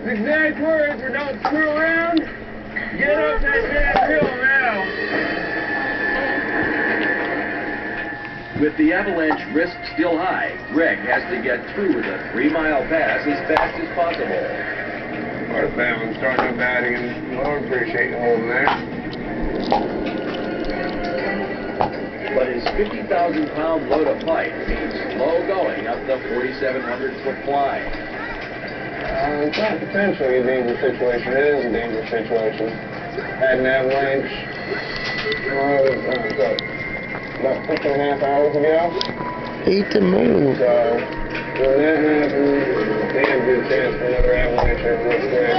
His exact words were, "Don't screw around. Get up that damn hill now." With the avalanche risk still high, Greg has to get through the 3-mile pass as fast as possible. What a balance, starting up batting, and I appreciate you holding there. But his 50,000-pound load of pipe means slow going up the 4,700-foot climb. It's not potentially a dangerous situation. It is a dangerous situation. Had an avalanche about 6.5 hours ago. Eat the moon. So when that happens, damn good chance for another avalanche over what's going